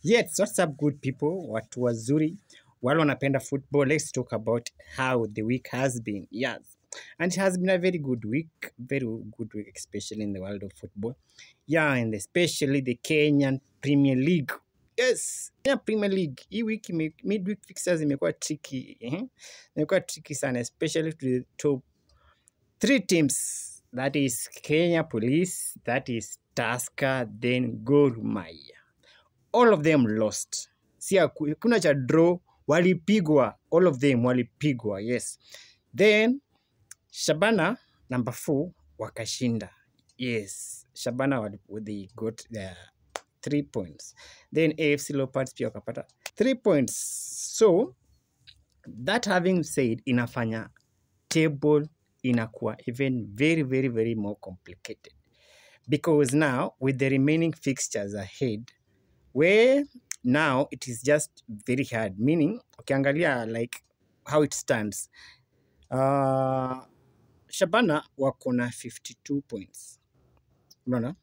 Yes, what's up good people? Watu wazuri. Wale wanapenda football. Let's talk about how the week has been. Yes. And it has been a very good week. Very good week, especially in the world of football. Yeah, and especially the Kenyan Premier League. Yes, Kenya Premier League. Hii wiki midweek fixtures imekuwa tricky. Imekuwa tricky sana, especially to the top three teams. That is Kenya Police, that is Tusker, then Gor Mahia. All of them lost. Si kuna cha draw, walipigwa. All of them walipigwa, yes. Then Shabana number 4 wakashinda. Yes, Shabana they got their 3 points. Then AFC Leopards pia wakapata 3 points. So that having said, inafanya table inakuwa even very, very, very more complicated. Because now, with the remaining fixtures ahead, where now it is just very hard. Meaning, ukiangalia like how it stands. Shabana wako na 52 points. Unaona?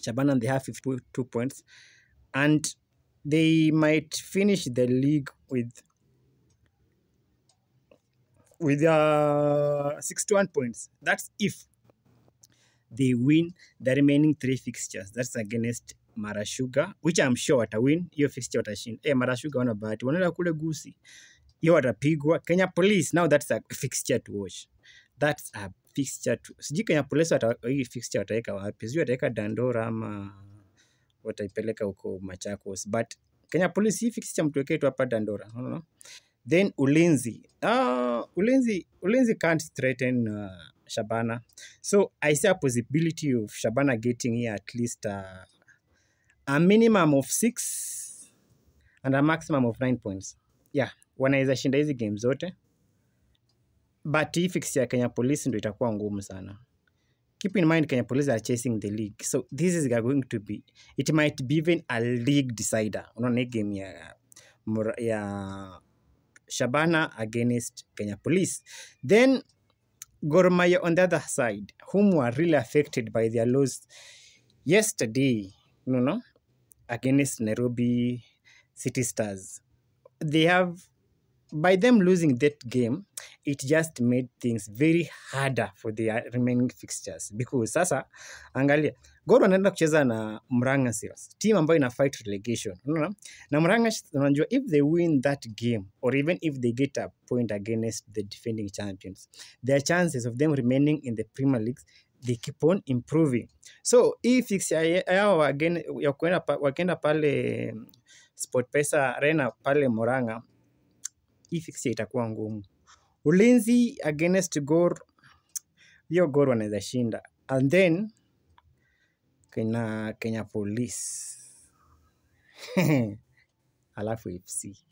Shabana, they have 52 points. And they might finish the league with 61 points. That's if they win the remaining 3 fixtures. That's against Mara Sugar, which I'm sure watawin. Hiyo fixture watashinda. Mara Sugar wana bahati. Wanaenda kule Gusii. Hiyo watapigwa. Kenya Police, now that's a fixture to watch. That's a fixture to... Sijui Kenya Police hii fixture wataweka wapi. Sijui wataweka Dandora ama wataipeleka huko Machakos. But Kenya Police hii fixture mtuwekee tu hapa Dandora. No. Then Ulinzi. Ulinzi can't threaten Shabana. So I see a possibility of Shabana getting here at least a minimum of 6 and a maximum of 9 points. Yeah, wanaweza shinda hizi games zote. But hii fixture ya Kenya Police ndio itakuwa ngumu sana. Keep in mind Kenya Police are chasing the league. So this is going to be, it might be even a league decider. Unaona game ya Shabana against Kenya Police. Then Gor Mahia on the other side, whom were really affected by their loss yesterday, against Nairobi City Stars. They have, by them losing that game, it just made things very harder for their remaining fixtures. Because sasa, angalia, Gor wanaenda kucheza na Murang'a Seals, team ambayo ina fight relegation. Na Murang'a, unajua, if they win that game, or even if they get a point against the defending champions, their chances of them remaining in the Premier League, they keep on improving. So, if fixture yao wakienda pale SportPesa Arena pale Murang'a, hii fixture itakuwa ngumu. Ulinzi against Gor, hiyo Gor wanaweza shinda. And then Kenya Police alafu FC.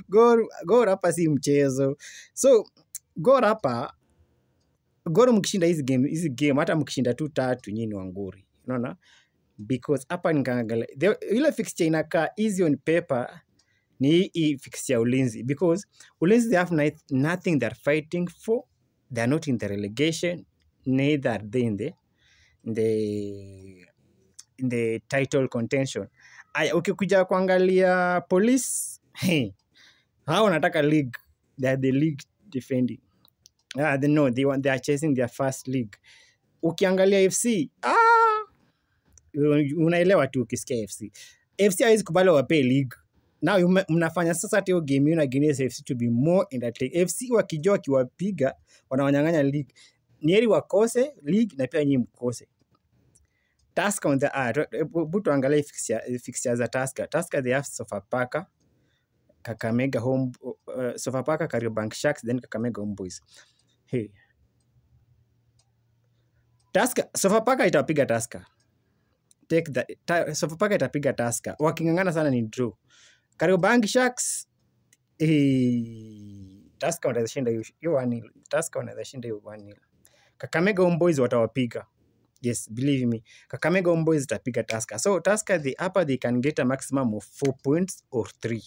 Gor hapa si mchezo. So Gor hapa, Gor mkishinda hizi game hata mkishinda tu 3 nyinyi Wanguri. Unaona? Because hapa nikaangalia ile fixture inakaa easy on paper ni hii fixture ya Ulinzi, because Ulinzi they have nothing they're fighting for. They're not in the relegation, neither are they in the title contention. Ukikuja kuangalia Police, hao wanataka league. They are the league defending. They are chasing their first league. Ukiangalia FC, unaelewa tu ukisikia FC. FC haiwezi kubali wape league. Now mnafanya sasa hiyo game yenu against FC to be more in that league. FC wakijua kiwapiga wanawanyang'anya league. Nieri wakose league na pia nyinyi mkose. Tusker on the butu angalia fixtures za Tusker. Tusker they have Sofapaka, Kakamega home, Sofapaka, Kariobangi Sharks, then Kakamega Homeboys. Hey. Tusker, Sofapaka itapiga Tusker. Take that. Sofapaka itapiga Tusker. Wakingangana sana ni draw. Kariobangi Sharks, Tusker wanaweza shinda hiyo 1-0. Tusker wanaweza shinda hiyo 1-0. Kakamega Homeboys watawapiga. Yes, believe me. Kakamega Homeboys itapiga Tusker. So Tusker, they can get a maximum of 4 points or 3.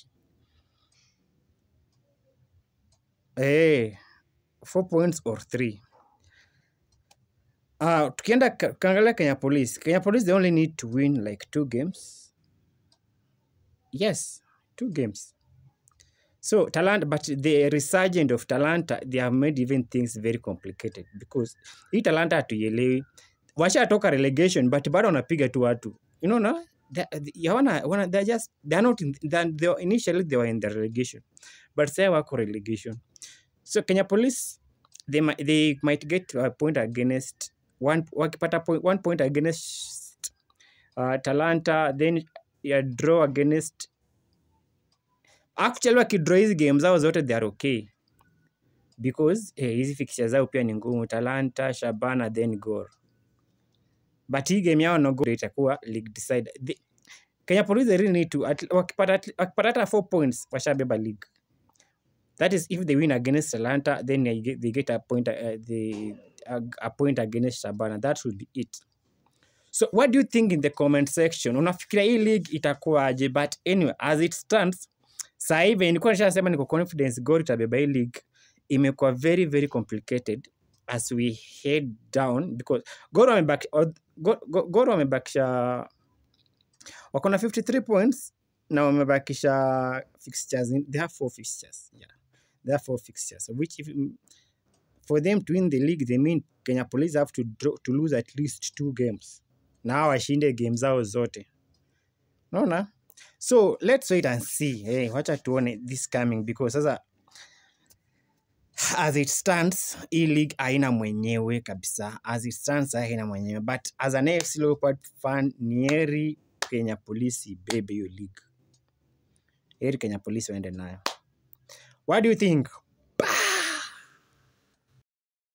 4 points or 3. Tukienda kaangalia Kenya Police. Kenya Police, they only need to win like 2 games. Yes, 2 games. So Talanta, but the resurgence of Talanta, they have made even things very complicated because hii Talanta hatuielewi. Washatoka relegation but bado wanapiga tu watu. You know, no? They're not in, initially they were in the relegation. But say wako relegation. So Kenya Police, they might get a point against wakipata 1 point against Talanta, then draw against. Actually wakidraw hizi game zao zote they are okay because hizi fixtures zao pia ni ngumu. Talanta, Shabana, then Gor. But hii game yao na Gor itakuwa league decide. Kenya Police, they really need to wakipata hata 4 points washabeba league. That is if they win against Talanta, then they get a point a point against Shabana. That should be it. So what do you think in the comment section? Unafikiria hii league itakuwa aje? But anyway, as it stands, sasa hivi nilikuwa nishasema niko confidence Gor itabeba hii league. Imekuwa very very complicated as we head down because Gor wamebakisha wako na 53 points na wamebakisha fixtures. They have 4 fixtures. Yeah. There are 4 fixtures, which for them to win the league, they mean Kenya Police have to lose at least 2 games. Now washinde games zao zote. Naona? So let's wait and see. Hey, wacha tuone this coming because as it stands, hii league haina mwenyewe kabisa. As it stands, haina mwenyewe. But as an AFC Leopards fan, ni heri Kenya Police ibebe hiyo league. Heri Kenya Police waende nayo. What do you think?